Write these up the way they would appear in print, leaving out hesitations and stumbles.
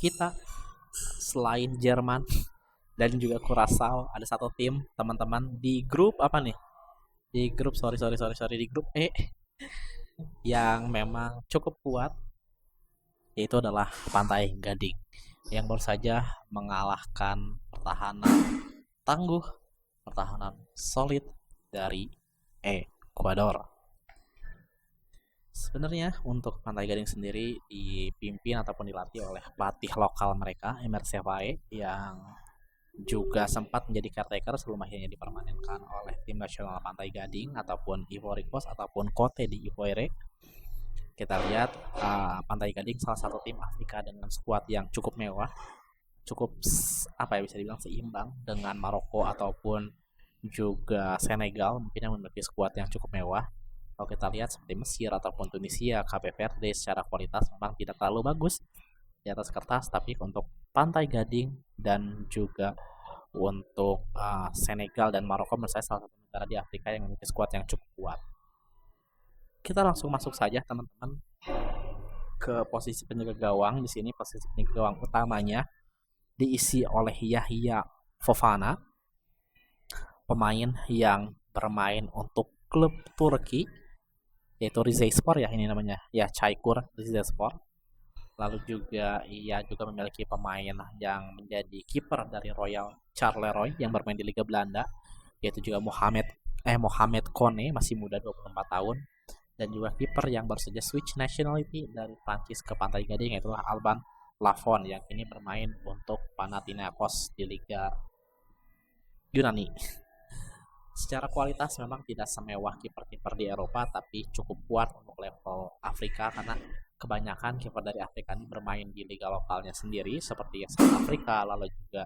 kita selain Jerman dan juga Curaçao ada satu tim teman-teman di grup apa nih? Di grup sorry di grup E yang memang cukup kuat, yaitu adalah Pantai Gading yang baru saja mengalahkan pertahanan tangguh, pertahanan solid dari Ekuador. Sebenarnya untuk Pantai Gading sendiri dipimpin ataupun dilatih oleh pelatih lokal mereka, Emerse Fae, yang juga sempat menjadi caretaker sebelum akhirnya dipermanenkan oleh tim nasional Pantai Gading ataupun Ivory Coast ataupun Kote di Ivoire. Kita lihat Pantai Gading salah satu tim Afrika dengan skuad yang cukup mewah, cukup apa ya bisa dibilang seimbang dengan Maroko ataupun juga Senegal mungkin yang memiliki skuad yang cukup mewah. Kalau kita lihat seperti Mesir ataupun Tunisia, Cape Verde secara kualitas memang tidak terlalu bagus di atas kertas, tapi untuk Pantai Gading dan juga untuk Senegal dan Maroko menurut saya salah satu negara di Afrika yang memiliki skuad yang cukup kuat. Kita langsung masuk saja teman-teman ke posisi penjaga gawang. Di sini posisi penjaga gawang utamanya diisi oleh Yahya Fofana, pemain yang bermain untuk klub Turki yaitu Rizespor ya ini namanya ya Çaykur Rizespor. Lalu juga ia juga memiliki pemain yang menjadi kiper dari Royal Charleroi yang bermain di Liga Belanda, yaitu juga Mohamed Kone, masih muda 24 tahun, dan juga kiper yang baru saja switch nationality dari Prancis ke Pantai Gading yaitu Alban Lafon yang kini bermain untuk Panathinaikos di Liga Yunani. Secara kualitas memang tidak semewah kiper-kiper di Eropa, tapi cukup kuat untuk level Afrika karena kebanyakan kiper dari Afrika ini bermain di liga lokalnya sendiri seperti South Afrika, lalu juga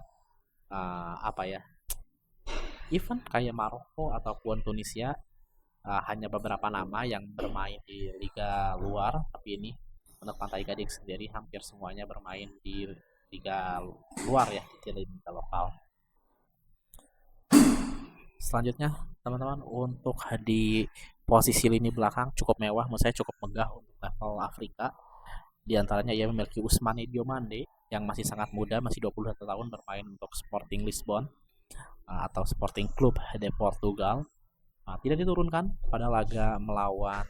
even kayak Maroko ataupun Tunisia, hanya beberapa nama yang bermain di liga luar, tapi ini untuk Pantai Gading sendiri hampir semuanya bermain di liga luar ya, di liga lokal. Selanjutnya teman-teman untuk di posisi lini belakang cukup mewah, menurut saya cukup megah untuk level Afrika. Di antaranya ia memiliki Ousmane Diomande yang masih sangat muda, masih 21 tahun, bermain untuk Sporting Lisbon atau Sporting Club de Portugal. Tidak diturunkan pada laga melawan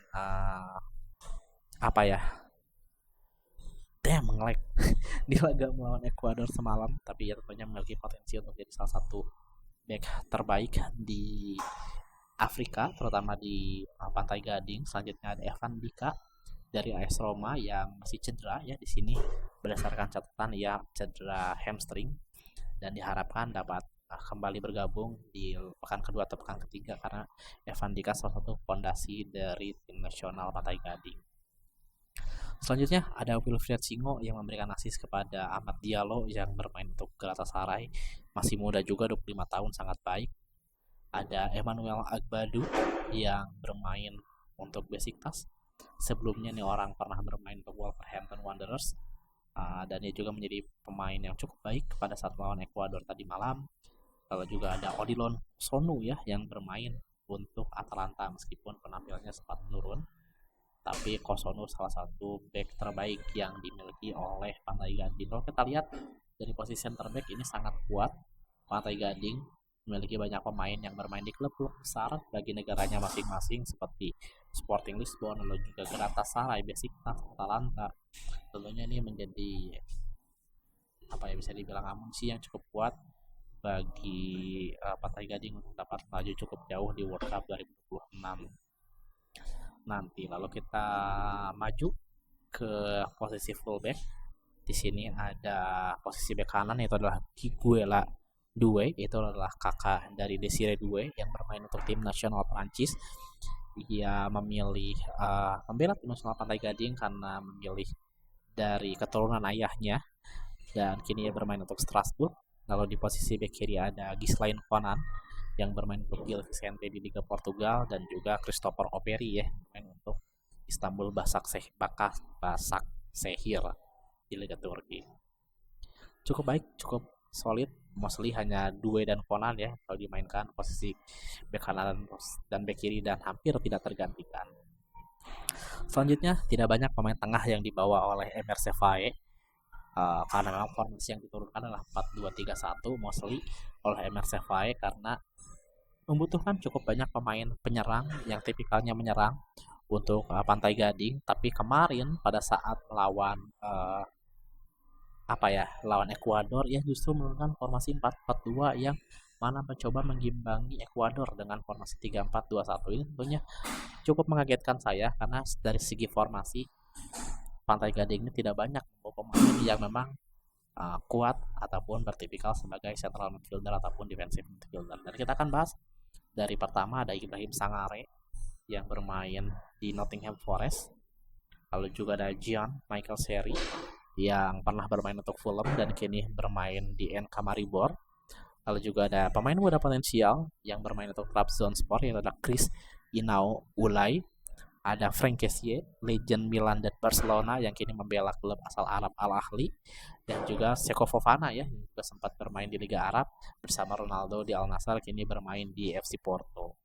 mengelek di laga melawan Ekuador semalam, tapi ia tentunya memiliki potensi untuk jadi salah satu back terbaik di Afrika, terutama di Pantai Gading. Selanjutnya ada Evan Dika dari AS Roma yang masih cedera ya, di sini berdasarkan catatan ia cedera hamstring dan diharapkan dapat kembali bergabung di pekan kedua atau pekan ketiga karena Evan Dika salah satu fondasi dari tim nasional Pantai Gading. Selanjutnya ada Wilfried Singo yang memberikan asis kepada Ahmad Diallo yang bermain untuk Galatasaray, masih muda juga 25 tahun, sangat baik. Ada Emmanuel Agbadu yang bermain untuk Besiktas. Sebelumnya nih orang pernah bermain untuk Wolverhampton Wanderers, dan dia juga menjadi pemain yang cukup baik pada saat melawan Ekuador tadi malam. Lalu juga ada Odilon Sonu ya yang bermain untuk Atalanta meskipun penampilannya sempat menurun, tapi Kosono salah satu back terbaik yang dimiliki oleh Pantai Gading. Kalau kita lihat dari posisi center back ini sangat kuat. Pantai Gading memiliki banyak pemain yang bermain di klub-klub besar bagi negaranya masing-masing seperti Sporting Lisbon, lalu juga Galatasaray, Besiktas, Atalanta. Tentunya ini menjadi bisa dibilang amunisi yang cukup kuat bagi Pantai Gading untuk dapat maju cukup jauh di World Cup 2026 nanti. Lalu kita maju ke posisi fullback. Di sini ada posisi bek kanan yaitu adalah Kiguela Doué, itu adalah kakak dari Desire Doué yang bermain untuk tim nasional Prancis. Ia memilih membela tim nasional Pantai Gading karena memilih dari keturunan ayahnya dan kini ia bermain untuk Strasbourg. Lalu di posisi bek kiri ada Ghislain Konan yang bermain untuk Gil Vicente di Liga Portugal dan juga Christopher Operi ya bermain untuk Istanbul Basaksehir di Liga Turki. Cukup baik, cukup solid. Mostly hanya Doué dan Konan ya kalau dimainkan posisi bek kanan dan bek kiri dan hampir tidak tergantikan. Selanjutnya tidak banyak pemain tengah yang dibawa oleh Emerse Fae. karena memang formasi yang diturunkan adalah 4-2-3-1 mostly oleh MRCFI karena membutuhkan cukup banyak pemain penyerang yang tipikalnya menyerang untuk Pantai Gading. Tapi kemarin pada saat melawan lawan Ekuador ya justru menggunakan formasi 4-4-2 yang mana mencoba mengimbangi Ekuador dengan formasi 3-4-2-1. Ini tentunya cukup mengagetkan saya karena dari segi formasi Pantai Gading ini tidak banyak pemain yang memang kuat ataupun bertipikal sebagai central midfielder ataupun defensive midfielder. Dan kita akan bahas dari pertama ada Ibrahim Sangare yang bermain di Nottingham Forest, lalu juga ada Gian Michael Seri yang pernah bermain untuk Fulham dan kini bermain di NK Maribor. Lalu juga ada pemain muda potensial yang bermain untuk Trabzonspor yaitu ada Chris Inau Ulay, ada Frank Kessie, legend Milan dan Barcelona yang kini membela klub asal Arab Al Ahly, dan juga Seko Fofana ya yang juga sempat bermain di Liga Arab bersama Ronaldo di Al Nassr, kini bermain di FC Porto.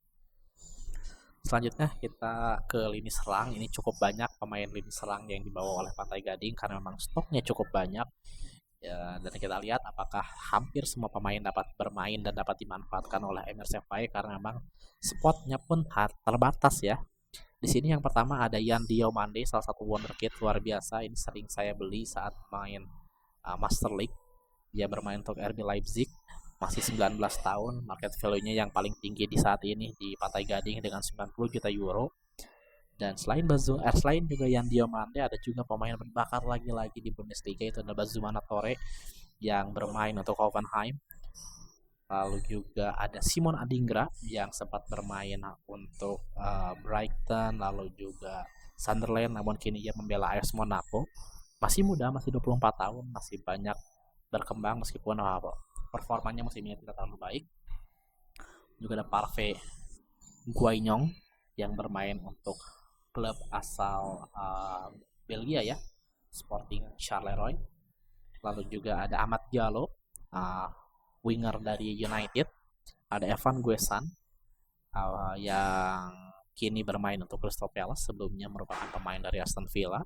Selanjutnya kita ke lini serang. Ini cukup banyak pemain lini serang yang dibawa oleh Pantai Gading karena memang stoknya cukup banyak ya, dan kita lihat apakah hampir semua pemain dapat bermain dan dapat dimanfaatkan oleh MRCFI karena memang spotnya pun terbatas ya. Di sini yang pertama ada Yan Diomande, salah satu wonderkid luar biasa. Ini sering saya beli saat main Master League. Dia bermain untuk RB Leipzig, masih 19 tahun, market value-nya yang paling tinggi di saat ini di Pantai Gading dengan 90 juta euro. Dan selain juga Yan Diomande, ada juga pemain berbakat lagi-lagi di Bundesliga, itu adalah Bazumana Torre yang bermain untuk Hoffenheim. Lalu juga ada Simon Adingra yang sempat bermain untuk Brighton, lalu juga Sunderland, namun kini ia membela AS Monaco. Masih muda, masih 24 tahun, masih banyak berkembang meskipun performanya musim ini tidak terlalu baik. Juga ada Parfait Guignong yang bermain untuk klub asal Belgia ya, Sporting Charleroi. Lalu juga ada Ahmad Diallo, winger dari United. Ada Evan Guesan yang kini bermain untuk Crystal Palace, sebelumnya merupakan pemain dari Aston Villa.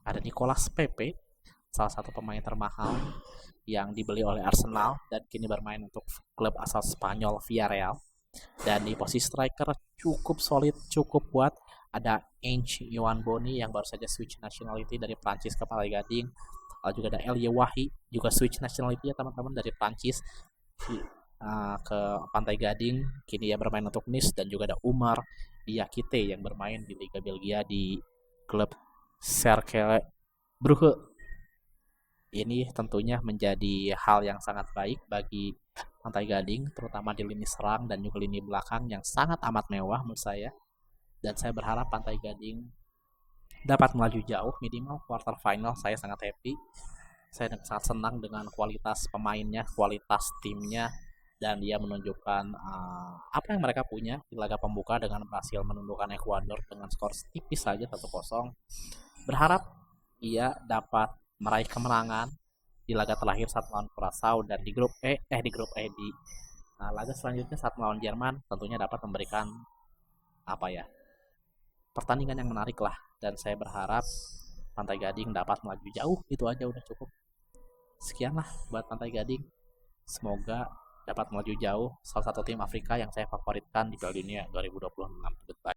Ada Nicolas Pepe, salah satu pemain termahal yang dibeli oleh Arsenal dan kini bermain untuk klub asal Spanyol Villarreal. Dan di posisi striker cukup solid, cukup kuat, ada Ange Yohan Boni yang baru saja switch nationality dari Prancis ke Pantai Gading. Lalu juga ada Elie Wahi, juga switch nationality ya teman-teman, dari Prancis ke Pantai Gading, kini ia bermain untuk Nice. Dan juga ada Umar Diakite yang bermain di Liga Belgia di klub Cercle Brugge. Ini tentunya menjadi hal yang sangat baik bagi Pantai Gading, terutama di lini serang dan juga lini belakang yang sangat amat mewah menurut saya. Dan saya berharap Pantai Gading dapat melaju jauh, minimal quarter final. Saya sangat happy, saya sangat senang dengan kualitas pemainnya, kualitas timnya, dan dia menunjukkan apa yang mereka punya di laga pembuka dengan berhasil menundukkan Ekuador dengan skor tipis saja 1-0. Berharap ia dapat meraih kemenangan di laga terakhir saat melawan Curaçao, dan di grup di laga selanjutnya saat melawan Jerman tentunya dapat memberikan pertandingan yang menarik lah. Dan saya berharap Pantai Gading dapat melaju jauh. Itu aja udah cukup. Sekian lah buat Pantai Gading, semoga dapat melaju jauh, salah satu tim Afrika yang saya favoritkan di Piala Dunia 2026. Goodbye.